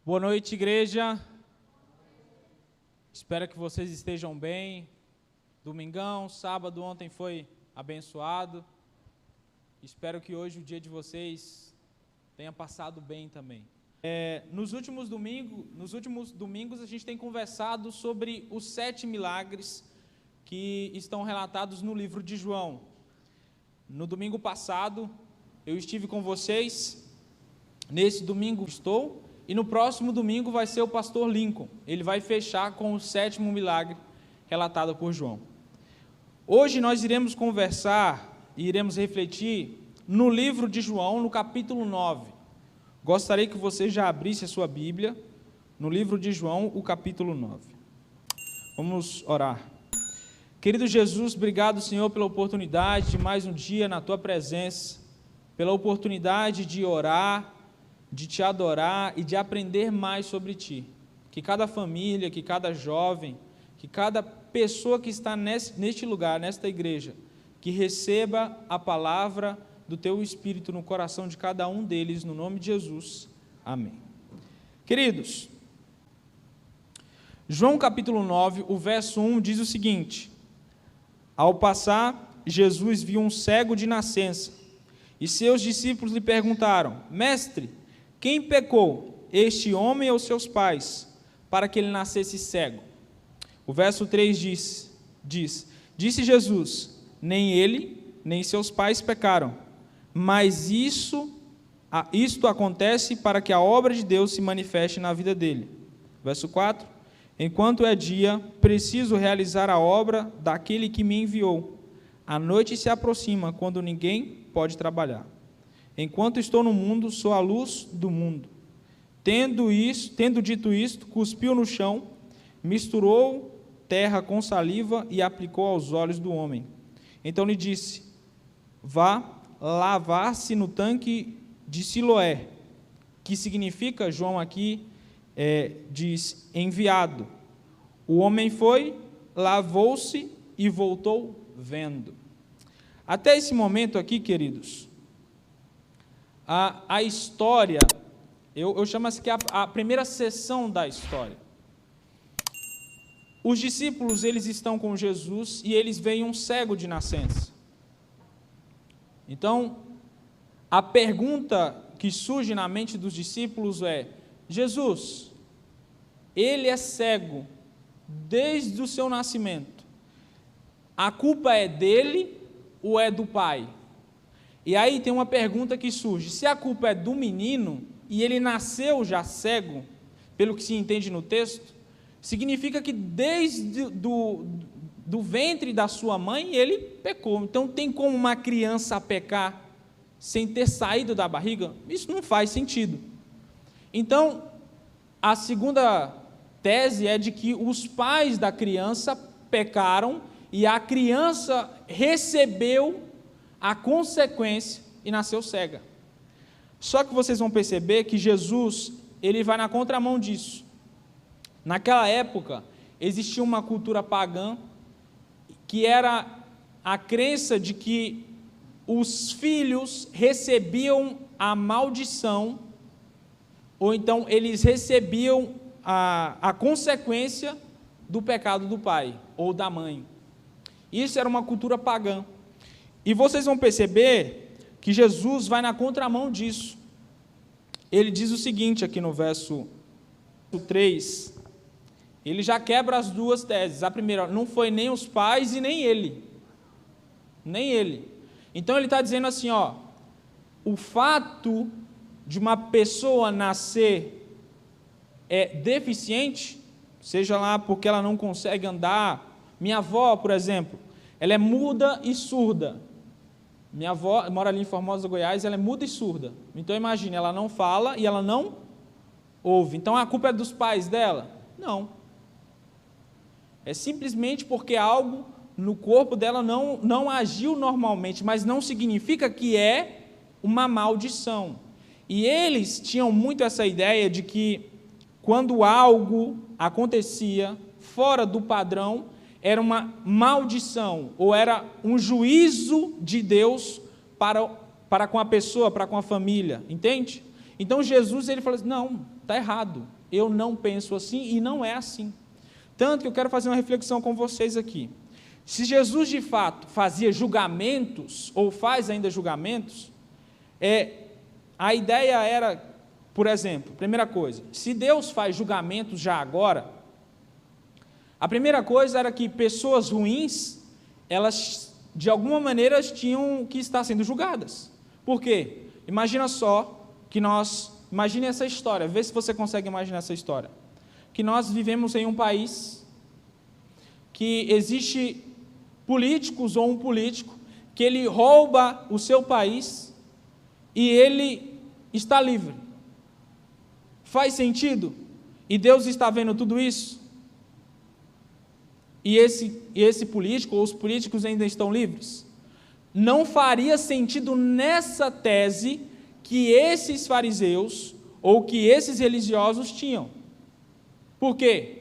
Boa noite, igreja. Espero que vocês estejam bem. Domingão, sábado, ontem foi abençoado. Espero que hoje o dia de vocês tenha passado bem também. Nos últimos domingos a gente tem conversado sobre os 7 milagres que estão relatados no livro de João. No domingo passado eu estive com vocês, nesse domingo estou, e no próximo domingo vai ser o pastor Lincoln. Ele vai fechar com o 7º milagre relatado por João. Hoje nós iremos conversar e iremos refletir no livro de João, no capítulo 9. Gostaria que você já abrisse a sua Bíblia no livro de João, o capítulo 9. Vamos orar. Querido Jesus, obrigado, Senhor, pela oportunidade de mais um dia na Tua presença, pela oportunidade de orar, de Te adorar e de aprender mais sobre Ti. Que cada família, que cada jovem, que cada pessoa que está neste lugar, nesta igreja, que receba a palavra do Teu Espírito no coração de cada um deles, no nome de Jesus. Amém. Queridos, João capítulo 9, o verso 1 diz o seguinte: Ao passar, Jesus viu um cego de nascença, e seus discípulos lhe perguntaram: Mestre, quem pecou, este homem ou seus pais, para que ele nascesse cego? O verso 3 diz: Disse Jesus: Nem ele, nem seus pais pecaram, mas isto acontece para que a obra de Deus se manifeste na vida dele. Verso 4: Enquanto é dia, preciso realizar a obra daquele que me enviou. A noite se aproxima, quando ninguém pode trabalhar. Enquanto estou no mundo, sou a luz do mundo. Tendo dito isto, cuspiu no chão, misturou terra com saliva e aplicou aos olhos do homem. Então lhe disse: Vá lavar-se no tanque de Siloé, que significa, João aqui diz, enviado. O homem foi, lavou-se e voltou vendo. Até esse momento aqui, queridos, a história, eu chamo assim que a primeira sessão da história. Os discípulos, eles estão com Jesus e eles veem um cego de nascença. Então, a pergunta que surge na mente dos discípulos é: Jesus, ele é cego desde o seu nascimento. A culpa é dele ou é do pai? E aí tem uma pergunta que surge: se a culpa é do menino e ele nasceu já cego, pelo que se entende no texto, significa que desde do ventre da sua mãe ele pecou. Então tem como uma criança pecar sem ter saído da barriga? Isso não faz sentido. Então, a segunda tese é de que os pais da criança pecaram e a criança recebeu a consequência e nasceu cega. Só que vocês vão perceber que Jesus, ele vai na contramão disso. Naquela época, existia uma cultura pagã, que era a crença de que os filhos recebiam a maldição, ou então eles recebiam a consequência do pecado do pai ou da mãe. Isso era uma cultura pagã. E vocês vão perceber que Jesus vai na contramão disso. Ele diz o seguinte aqui no verso 3, ele já quebra as duas teses. A primeira, não foi nem os pais e nem ele. Nem ele. Então ele está dizendo assim, o fato de uma pessoa nascer deficiente, seja lá porque ela não consegue andar. Minha avó, por exemplo, ela é muda e surda. Minha avó mora ali em Formosa, Goiás, ela é muda e surda. Então imagine, ela não fala e ela não ouve. Então a culpa é dos pais dela? Não. É simplesmente porque algo no corpo dela não agiu normalmente, mas não significa que é uma maldição. E eles tinham muito essa ideia de que quando algo acontecia fora do padrão, era uma maldição, ou era um juízo de Deus para com a pessoa, para com a família, entende? Então Jesus, ele falou assim, não, está errado. Eu não penso assim e não é assim. Tanto que eu quero fazer uma reflexão com vocês aqui. Se Jesus de fato fazia julgamentos, ou faz ainda julgamentos, a ideia era, por exemplo, primeira coisa, se Deus faz julgamentos já agora, a primeira coisa era que pessoas ruins, elas de alguma maneira tinham que estar sendo julgadas. Por quê? Imagina só que imagine essa história, vê se você consegue imaginar essa história, que nós vivemos em um país que existe políticos ou um político que ele rouba o seu país e ele está livre. Faz sentido? E Deus está vendo tudo isso? E esse político ou os políticos ainda estão livres? Não faria sentido nessa tese que esses fariseus ou que esses religiosos tinham. Por quê?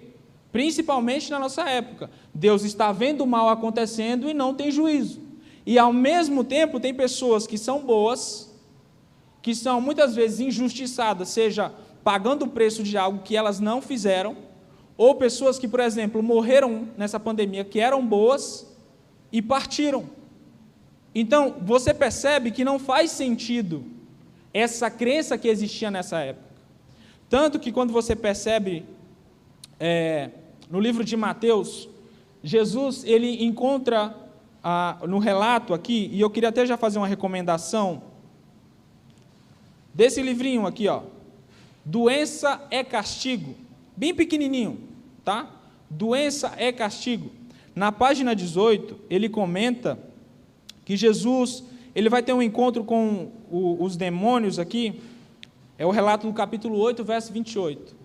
Principalmente na nossa época. Deus está vendo o mal acontecendo e não tem juízo. E ao mesmo tempo tem pessoas que são boas, que são muitas vezes injustiçadas, seja pagando o preço de algo que elas não fizeram, ou pessoas que, por exemplo, morreram nessa pandemia, que eram boas e partiram. Então, você percebe que não faz sentido essa crença que existia nessa época. Tanto que quando você percebe no livro de Mateus, Jesus ele encontra no relato aqui, e eu queria até já fazer uma recomendação desse livrinho aqui, ó, Doença é Castigo, bem pequenininho, tá? Doença é Castigo. Na página 18, ele comenta que Jesus ele vai ter um encontro com os demônios aqui, é o relato do capítulo 8, verso 28.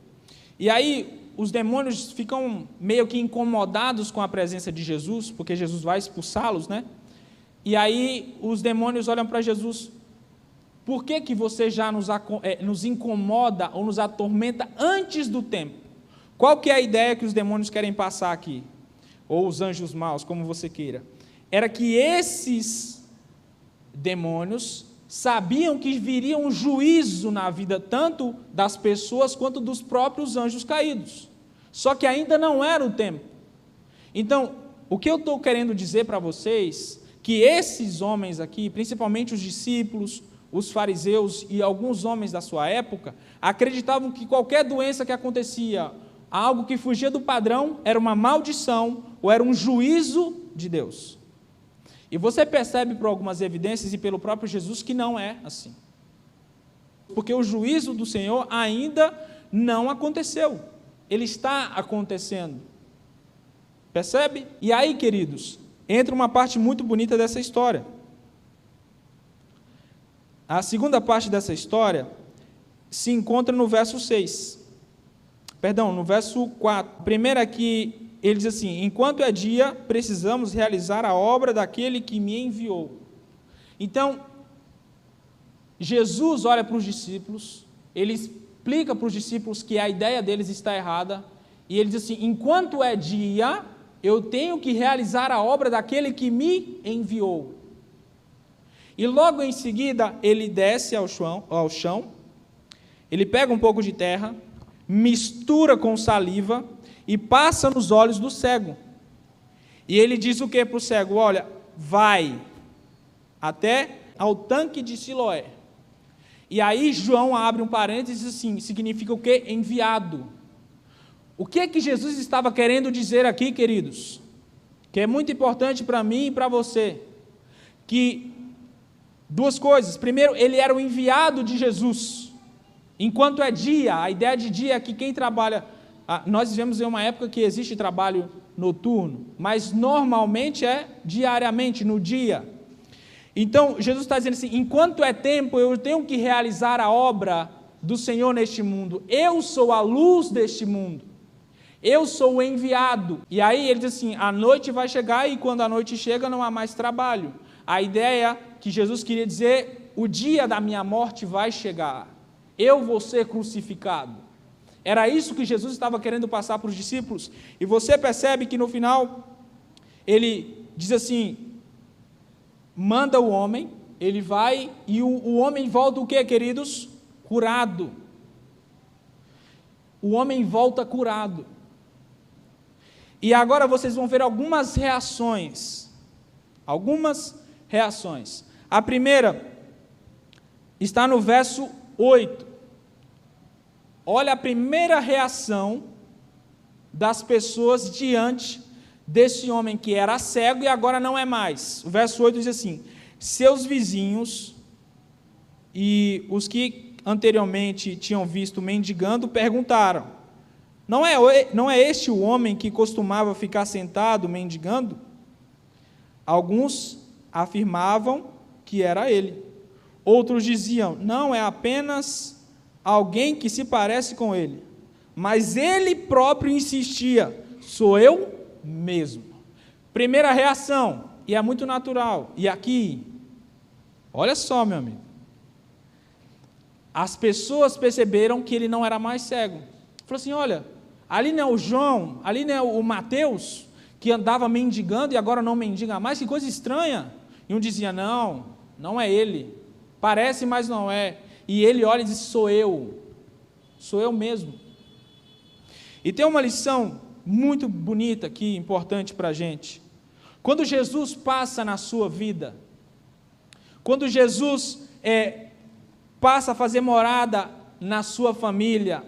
E aí, os demônios ficam meio que incomodados com a presença de Jesus, porque Jesus vai expulsá-los, né? E aí, os demônios olham para Jesus: por que você já nos incomoda ou nos atormenta antes do tempo? Qual que é a ideia que os demônios querem passar aqui? Ou os anjos maus, como você queira. Era que esses demônios sabiam que viria um juízo na vida tanto das pessoas quanto dos próprios anjos caídos. Só que ainda não era o tempo. Então, o que eu estou querendo dizer para vocês, que esses homens aqui, principalmente os discípulos, os fariseus e alguns homens da sua época, acreditavam que qualquer doença que acontecia, algo que fugia do padrão, era uma maldição ou era um juízo de Deus. E você percebe por algumas evidências e pelo próprio Jesus que não é assim. Porque o juízo do Senhor ainda não aconteceu. Ele está acontecendo. Percebe? E aí, queridos, entra uma parte muito bonita dessa história. A segunda parte dessa história se encontra no verso 6. Perdão, no verso 4. Primeiro aqui, ele diz assim: enquanto é dia, precisamos realizar a obra daquele que me enviou. Então, Jesus olha para os discípulos, ele explica para os discípulos que a ideia deles está errada, e ele diz assim: enquanto é dia, eu tenho que realizar a obra daquele que me enviou. E logo em seguida, ele desce ao chão, ele pega um pouco de terra, mistura com saliva e passa nos olhos do cego. E ele diz o que para o cego? Olha, vai até ao tanque de Siloé. E aí João abre um parênteses assim, significa o quê? Enviado. O que que Jesus estava querendo dizer aqui, queridos? Que é muito importante para mim e para você. Que duas coisas. Primeiro, ele era o enviado de Jesus. Enquanto é dia, a ideia de dia é que quem trabalha... Nós vivemos em uma época que existe trabalho noturno, mas normalmente é diariamente, no dia. Então, Jesus está dizendo assim: enquanto é tempo, eu tenho que realizar a obra do Senhor neste mundo. Eu sou a luz deste mundo. Eu sou o enviado. E aí ele diz assim: a noite vai chegar e quando a noite chega não há mais trabalho. A ideia que Jesus queria dizer: o dia da minha morte vai chegar. Eu vou ser crucificado. Era isso que Jesus estava querendo passar para os discípulos. E você percebe que no final, ele diz assim, manda o homem, ele vai, e o homem volta o quê, queridos? Curado. o homem volta curado. E agora vocês vão ver algumas reações. A primeira está no verso 8. Olha a primeira reação das pessoas diante desse homem que era cego e agora não é mais. O verso 8 diz assim: seus vizinhos e os que anteriormente tinham visto mendigando perguntaram: não é este o homem que costumava ficar sentado mendigando? Alguns afirmavam que era ele. Outros diziam: não, é apenas alguém que se parece com ele. Mas ele próprio insistia: sou eu mesmo. Primeira reação, e é muito natural. E aqui, olha só, meu amigo. As pessoas perceberam que ele não era mais cego. Falou assim: olha, ali não é o João, ali não é o Mateus, que andava mendigando e agora não mendiga mais, que coisa estranha. E um dizia: não, não é ele, parece, mas não é. E ele olha e diz: sou eu mesmo. E tem uma lição muito bonita aqui, importante para a gente. Quando Jesus passa na sua vida, quando Jesus passa a fazer morada na sua família,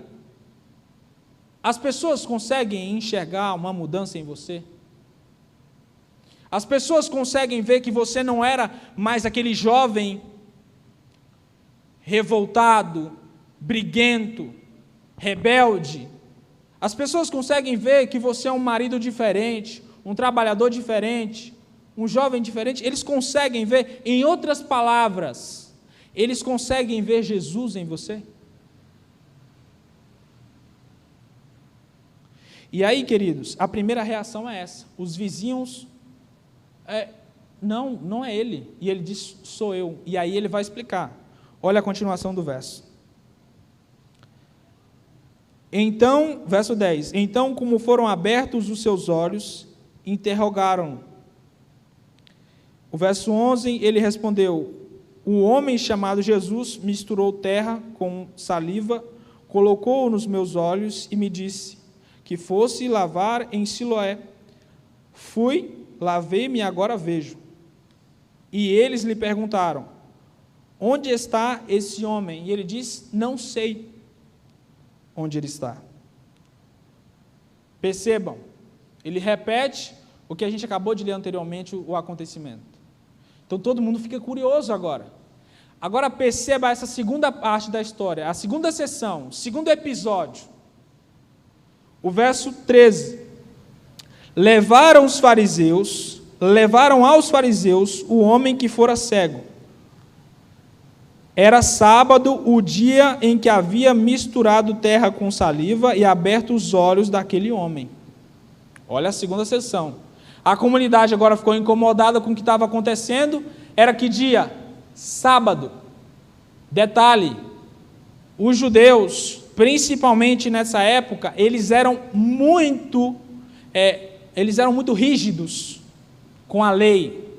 as pessoas conseguem enxergar uma mudança em você? As pessoas conseguem ver que você não era mais aquele jovem revoltado, briguento, rebelde. As pessoas conseguem ver que você é um marido diferente, um trabalhador diferente, um jovem diferente. Eles conseguem ver, em outras palavras, eles conseguem ver Jesus em você? E aí, queridos, a primeira reação é essa. Os vizinhos, não é ele. E ele diz: sou eu. E aí ele vai explicar. Olha a continuação do verso. Então, verso 10. Então, como foram abertos os seus olhos, interrogaram-no. O verso 11, ele respondeu: o homem chamado Jesus misturou terra com saliva, colocou-o nos meus olhos e me disse que fosse lavar em Siloé. Fui, lavei-me e agora vejo. E eles lhe perguntaram: onde está esse homem? E ele diz: não sei onde ele está. Percebam, ele repete o que a gente acabou de ler anteriormente, o acontecimento. Então todo mundo fica curioso agora. Agora perceba essa segunda parte da história, a segunda sessão, o segundo episódio. O verso 13. Levaram aos fariseus o homem que fora cego. Era sábado, o dia em que havia misturado terra com saliva e aberto os olhos daquele homem. Olha a segunda sessão. A comunidade agora ficou incomodada com o que estava acontecendo. Era que dia? Sábado. Detalhe, os judeus, principalmente nessa época, eles eram muito rígidos com a lei.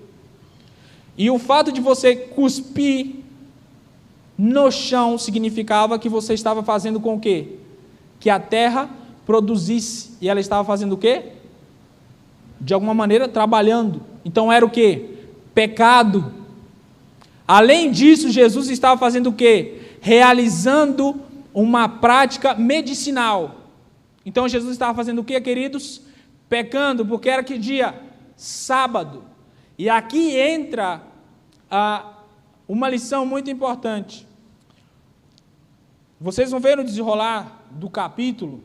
E o fato de você cuspir no chão significava que você estava fazendo com o quê? Que a terra produzisse. E ela estava fazendo o quê? De alguma maneira, trabalhando. Então era o quê? Pecado. Além disso, Jesus estava fazendo o quê? Realizando uma prática medicinal. Então Jesus estava fazendo o quê, queridos? Pecando, porque era que dia? Sábado. E aqui entra uma lição muito importante. Vocês vão ver no desenrolar do capítulo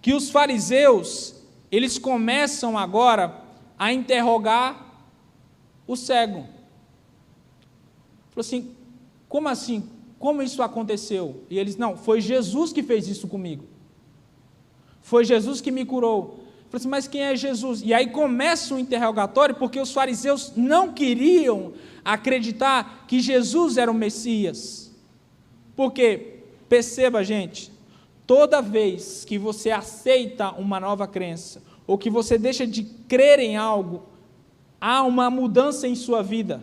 que os fariseus, eles começam agora a interrogar o cego. Falou assim: como assim? Como isso aconteceu? E eles: não, foi Jesus que fez isso comigo. Foi Jesus que me curou. Falou assim: mas quem é Jesus? E aí começa o interrogatório, porque os fariseus não queriam acreditar que Jesus era o Messias. Porque, perceba, gente, toda vez que você aceita uma nova crença, ou que você deixa de crer em algo, há uma mudança em sua vida.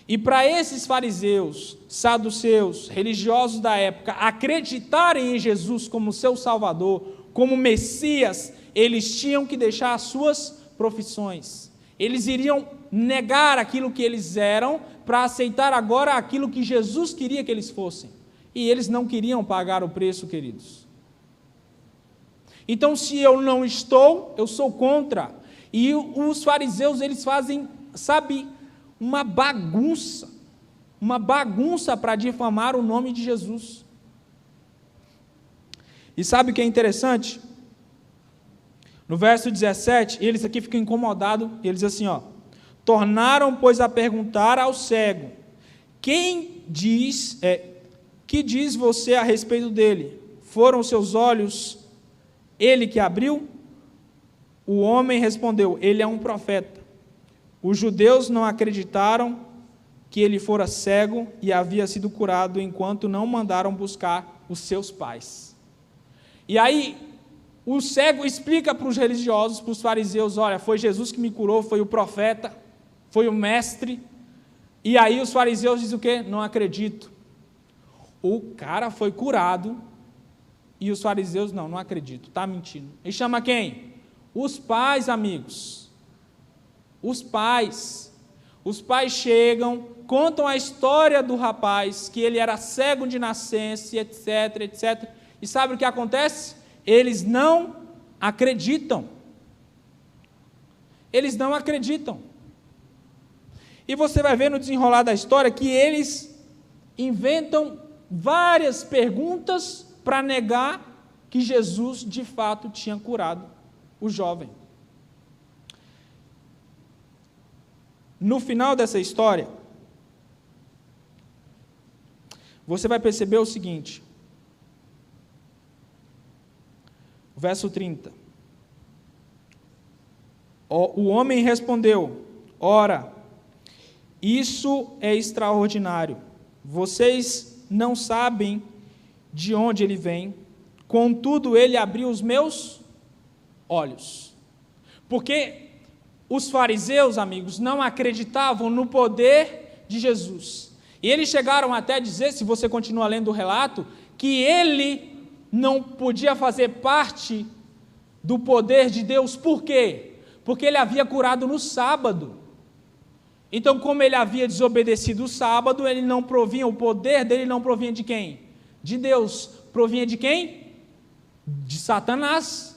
E para esses fariseus, saduceus, religiosos da época, acreditarem em Jesus como seu Salvador, como Messias, eles tinham que deixar as suas profissões. Eles iriam negar aquilo que eles eram para aceitar agora aquilo que Jesus queria que eles fossem. E eles não queriam pagar o preço, queridos. Então, se eu não estou, eu sou contra. E os fariseus, eles fazem, sabe, uma bagunça para difamar o nome de Jesus. E sabe o que é interessante? No verso 17, eles aqui ficam incomodados, eles assim, tornaram, pois, a perguntar ao cego, que diz você a respeito dele? Foram seus olhos ele que abriu? O homem respondeu, ele é um profeta. Os judeus não acreditaram que ele fora cego e havia sido curado, enquanto não mandaram buscar os seus pais. E aí, o cego explica para os religiosos, para os fariseus, olha, foi Jesus que me curou, foi o profeta, foi o mestre. E aí os fariseus dizem o quê? Não acredito. O cara foi curado e os fariseus, não acredito, está mentindo. E chama quem? Os pais, amigos. Os pais chegam, contam a história do rapaz, que ele era cego de nascença, etc, etc. E sabe o que acontece? Eles não acreditam. Eles não acreditam. E você vai ver no desenrolar da história que eles inventam várias perguntas para negar que Jesus de fato tinha curado o jovem. No final dessa história, você vai perceber o seguinte, verso 30. O homem respondeu, ora, isso é extraordinário. Vocês não sabem de onde ele vem, contudo ele abriu os meus olhos. Porque os fariseus, amigos, não acreditavam no poder de Jesus. E eles chegaram até a dizer, se você continua lendo o relato, que ele não podia fazer parte do poder de Deus. Por quê? Porque ele havia curado no sábado. Então, como ele havia desobedecido o sábado, ele não provinha, o poder dele não provinha de quem? De Deus. Provinha de quem? De Satanás.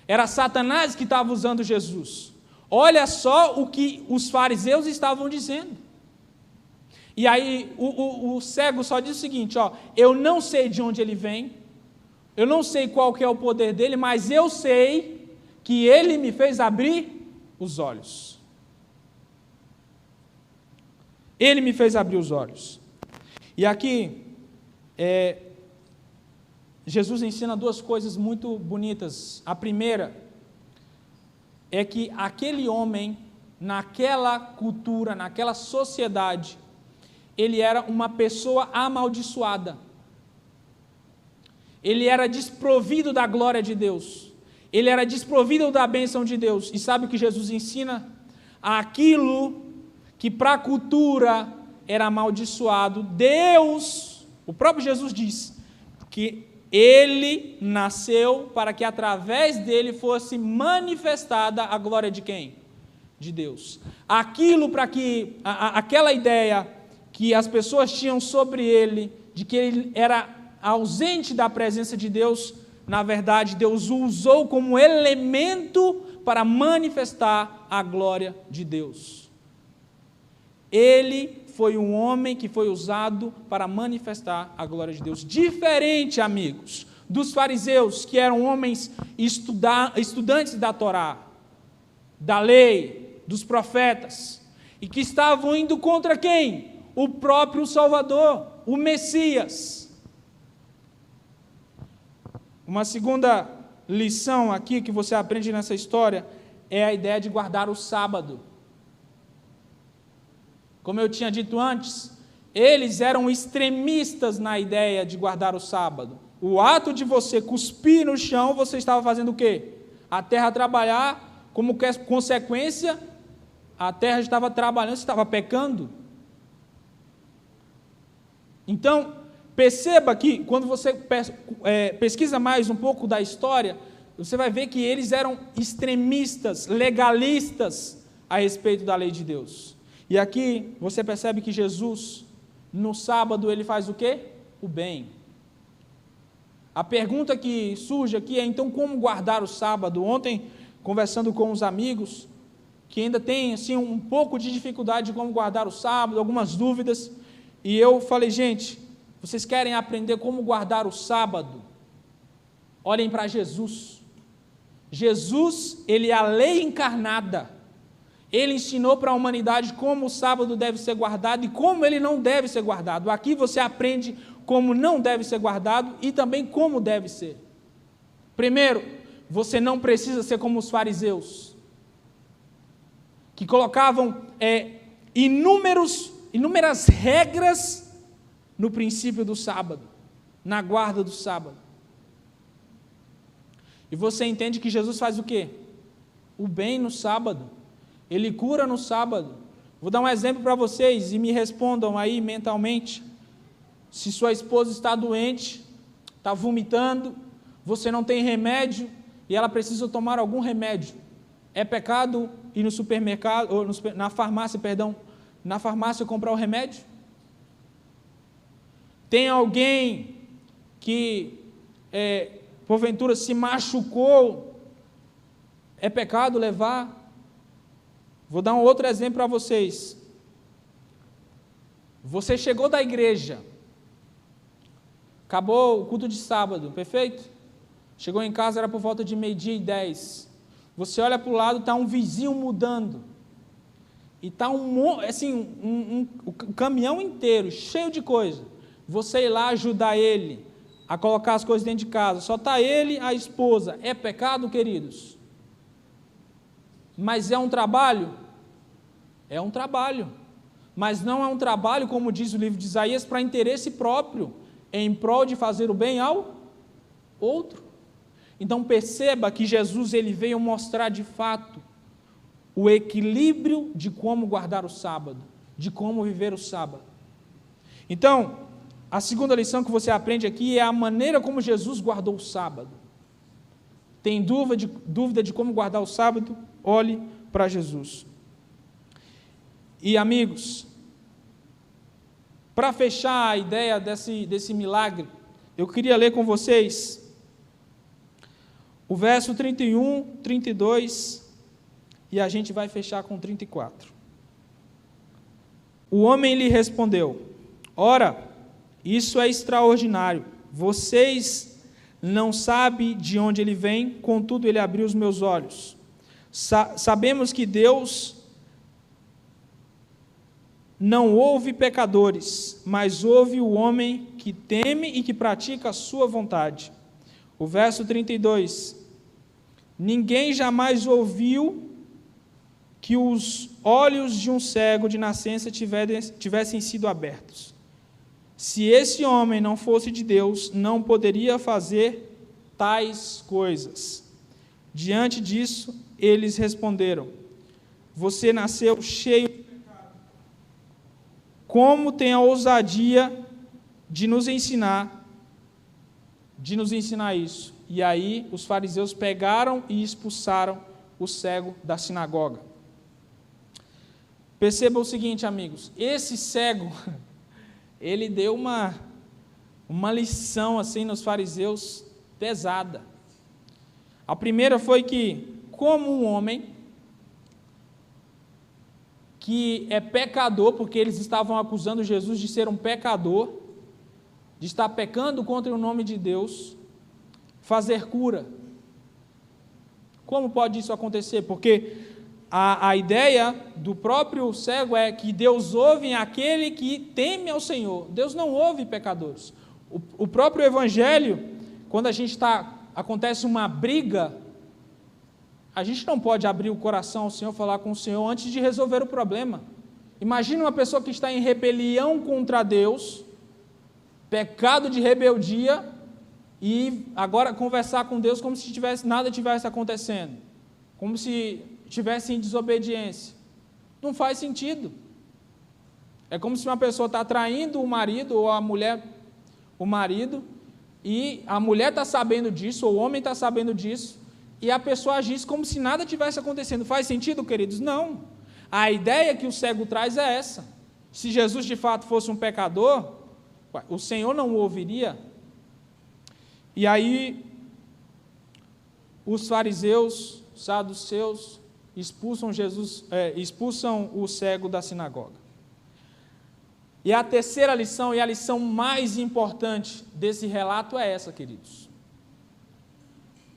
Era Satanás que estava usando Jesus. Olha só o que os fariseus estavam dizendo. E aí o cego só diz o seguinte, eu não sei de onde ele vem, eu não sei qual que é o poder dele, mas eu sei que ele me fez abrir os olhos. Ele me fez abrir os olhos. E aqui, Jesus ensina duas coisas muito bonitas. A primeira é que aquele homem, naquela cultura, naquela sociedade, ele era uma pessoa amaldiçoada. Ele era desprovido da glória de Deus. Ele era desprovido da bênção de Deus. E sabe o que Jesus ensina? Aquilo que para a cultura era amaldiçoado, Deus, o próprio Jesus diz, que ele nasceu para que através dele fosse manifestada a glória de quem? De Deus. Aquilo para que, aquela ideia que as pessoas tinham sobre ele, de que ele era ausente da presença de Deus, na verdade Deus o usou como elemento para manifestar a glória de Deus. Ele foi um homem que foi usado para manifestar a glória de Deus. Diferente, amigos, dos fariseus, que eram homens estudantes da Torá, da lei, dos profetas, e que estavam indo contra quem? O próprio Salvador, o Messias. Uma segunda lição aqui que você aprende nessa história é a ideia de guardar o sábado. Como eu tinha dito antes, eles eram extremistas na ideia de guardar o sábado. O ato de você cuspir no chão, você estava fazendo o quê? A terra trabalhar, como consequência, A terra estava trabalhando, estava pecando. Então, perceba que quando você pesquisa mais um pouco da história, você vai ver que eles eram extremistas, legalistas a respeito da lei de Deus. E aqui você percebe que Jesus, no sábado, ele faz o quê? O bem. A pergunta que surge aqui é, então, como guardar o sábado? Ontem, conversando com os amigos, que ainda tem assim, um pouco de dificuldade de como guardar o sábado, algumas dúvidas, e eu falei, gente, vocês querem aprender como guardar o sábado? Olhem para Jesus. Jesus, ele é a lei encarnada. Ele ensinou para a humanidade como o sábado deve ser guardado e como ele não deve ser guardado. Aqui você aprende como não deve ser guardado e também como deve ser. Primeiro, você não precisa ser como os fariseus, que colocavam inúmeras regras no princípio do sábado, na guarda do sábado. E você entende que Jesus faz o quê? O bem no sábado. Ele cura no sábado. Vou dar um exemplo para vocês e me respondam aí mentalmente. Se sua esposa está doente, está vomitando, você não tem remédio e ela precisa tomar algum remédio, é pecado ir no supermercado, ou na farmácia comprar o remédio? Tem alguém que porventura se machucou, é pecado levar? Vou dar um outro exemplo para vocês. Você chegou da igreja, acabou o culto de sábado, perfeito? Chegou em casa, era por volta de 12:10. Você olha para o lado, está um vizinho mudando. E está um caminhão inteiro, cheio de coisa. Você ir lá ajudar ele a colocar as coisas dentro de casa. Só está ele, a esposa. É pecado, queridos? Mas é um trabalho? É um trabalho. Mas não é um trabalho, como diz o livro de Isaías, para interesse próprio, em prol de fazer o bem ao outro. Então perceba que Jesus ele veio mostrar de fato o equilíbrio de como guardar o sábado, de como viver o sábado. Então, a segunda lição que você aprende aqui é a maneira como Jesus guardou o sábado. Tem dúvida de como guardar o sábado? Olhe para Jesus. E amigos, para fechar a ideia desse milagre, eu queria ler com vocês o verso 31, 32, e a gente vai fechar com 34. O homem lhe respondeu: ora, isso é extraordinário, vocês não sabem de onde ele vem, contudo ele abriu os meus olhos. Sabemos que Deus não ouve pecadores, mas ouve o homem que teme e que pratica a sua vontade. O verso 32, ninguém jamais ouviu que os olhos de um cego de nascença tivessem sido abertos. Se esse homem não fosse de Deus, não poderia fazer tais coisas. Diante disso, eles responderam: você nasceu cheio de pecado. Como tem a ousadia de nos ensinar isso? E aí os fariseus pegaram e expulsaram o cego da sinagoga. Perceba o seguinte, amigos, esse cego, ele deu uma lição assim nos fariseus pesada. A primeira foi que, como um homem que é pecador, porque eles estavam acusando Jesus de ser um pecador, de estar pecando contra o nome de Deus, fazer cura. Como pode isso acontecer? Porque a ideia do próprio cego é que Deus ouve aquele que teme ao Senhor. Deus não ouve pecadores. O próprio Evangelho, quando acontece uma briga, a gente não pode abrir o coração ao Senhor, falar com o Senhor antes de resolver o problema. Imagina uma pessoa que está em rebelião contra Deus, pecado de rebeldia, e agora conversar com Deus como se nada tivesse acontecendo, como se estivesse em desobediência. Não faz sentido. É como se uma pessoa está traindo o marido ou a mulher, o marido, e a mulher está sabendo disso, ou o homem está sabendo disso, e a pessoa agisse como se nada tivesse acontecendo. Faz sentido, queridos? Não. A ideia que o cego traz é essa. Se Jesus de fato fosse um pecador, o Senhor não o ouviria. E aí, os fariseus, saduceus, expulsam o cego da sinagoga. E a terceira lição, e a lição mais importante desse relato é essa, queridos.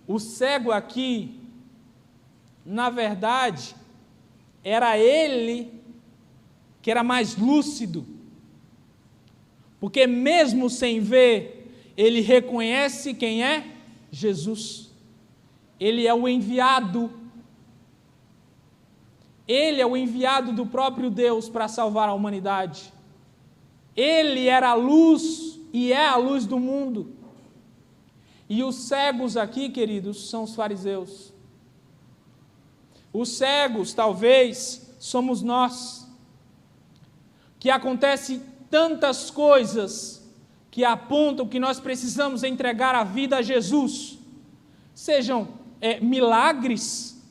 O cego aqui, na verdade, era ele que era mais lúcido, porque mesmo sem ver, ele reconhece quem é Jesus. Ele é o enviado. Ele é o enviado do próprio Deus para salvar a humanidade. Ele era a luz e é a luz do mundo. E os cegos aqui, queridos, são os fariseus. Os cegos, talvez, somos nós. Que acontece tantas coisas que apontam que nós precisamos entregar a vida a Jesus. Sejam milagres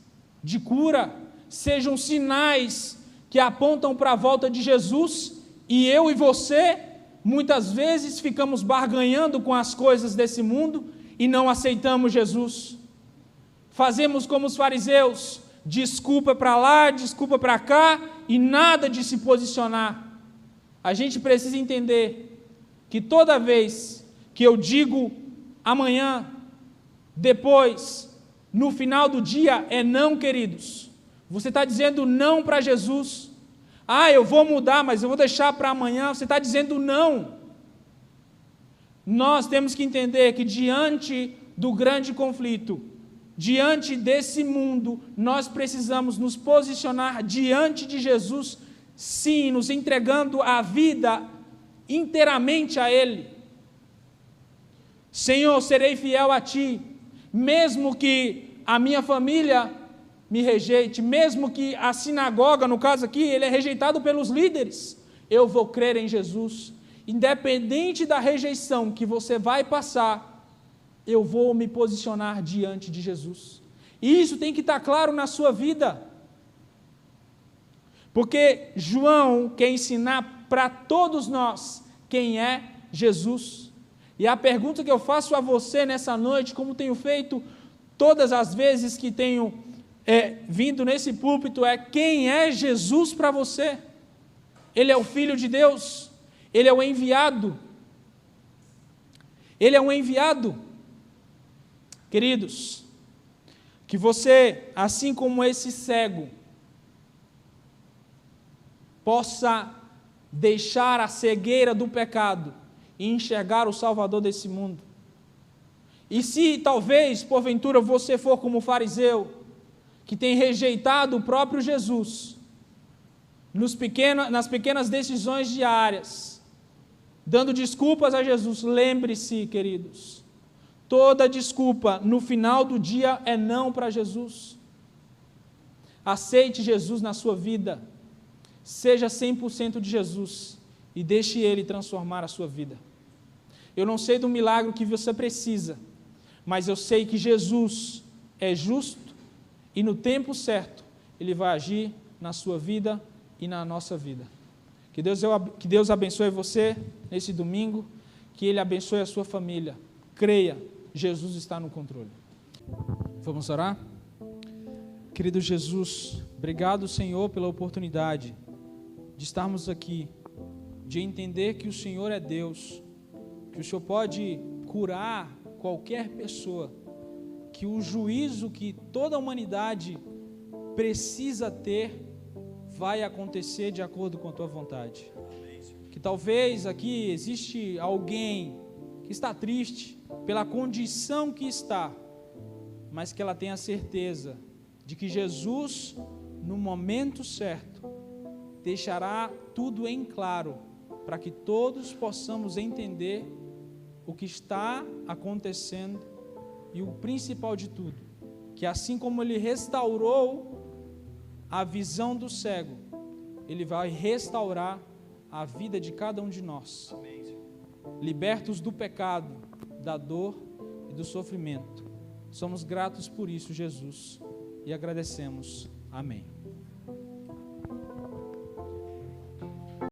de cura, sejam sinais que apontam para a volta de Jesus, e eu e você, muitas vezes, ficamos barganhando com as coisas desse mundo e não aceitamos Jesus. Fazemos como os fariseus, desculpa para lá, desculpa para cá, e nada de se posicionar. A gente precisa entender que toda vez que eu digo amanhã, depois, no final do dia, é não, queridos. Você está dizendo não para Jesus. Eu vou mudar, mas eu vou deixar para amanhã. Você está dizendo não. Nós temos que entender que diante do grande conflito, diante desse mundo, nós precisamos nos posicionar diante de Jesus, sim, nos entregando a vida inteiramente a Ele. Senhor, serei fiel a Ti, mesmo que a minha família me rejeite, mesmo que a sinagoga, no caso aqui, ele é rejeitado pelos líderes, eu vou crer em Jesus, independente da rejeição que você vai passar, eu vou me posicionar diante de Jesus. E isso tem que estar claro na sua vida, porque João quer ensinar para todos nós quem é Jesus. E a pergunta que eu faço a você nessa noite, como tenho feito todas as vezes que tenho vindo nesse púlpito, é: quem é Jesus para você? Ele é o Filho de Deus, Ele é o enviado. Ele é um enviado. Queridos, que você, assim como esse cego, possa deixar a cegueira do pecado e enxergar o Salvador desse mundo. E se talvez, porventura, você for como o fariseu, que tem rejeitado o próprio Jesus, nas pequenas decisões diárias, dando desculpas a Jesus, lembre-se, queridos, toda desculpa no final do dia é não para Jesus. Aceite Jesus na sua vida, seja 100% de Jesus e deixe Ele transformar a sua vida. Eu não sei do milagre que você precisa, mas eu sei que Jesus é justo e no tempo certo Ele vai agir na sua vida e na nossa vida. Que Deus abençoe você nesse domingo, que Ele abençoe a sua família. Creia, Jesus está no controle. Vamos orar? Querido Jesus, obrigado, Senhor, pela oportunidade de estarmos aqui, de entender que o Senhor é Deus, que o Senhor pode curar qualquer pessoa, que o juízo que toda a humanidade precisa ter vai acontecer de acordo com a Tua vontade. Que talvez aqui existe alguém que está triste pela condição que está, mas que ela tenha certeza de que Jesus, no momento certo, deixará tudo em claro, para que todos possamos entender o que está acontecendo e o principal de tudo, que assim como Ele restaurou a visão do cego, Ele vai restaurar a vida de cada um de nós, libertos do pecado, da dor e do sofrimento. Somos gratos por isso, Jesus, e agradecemos. Amém.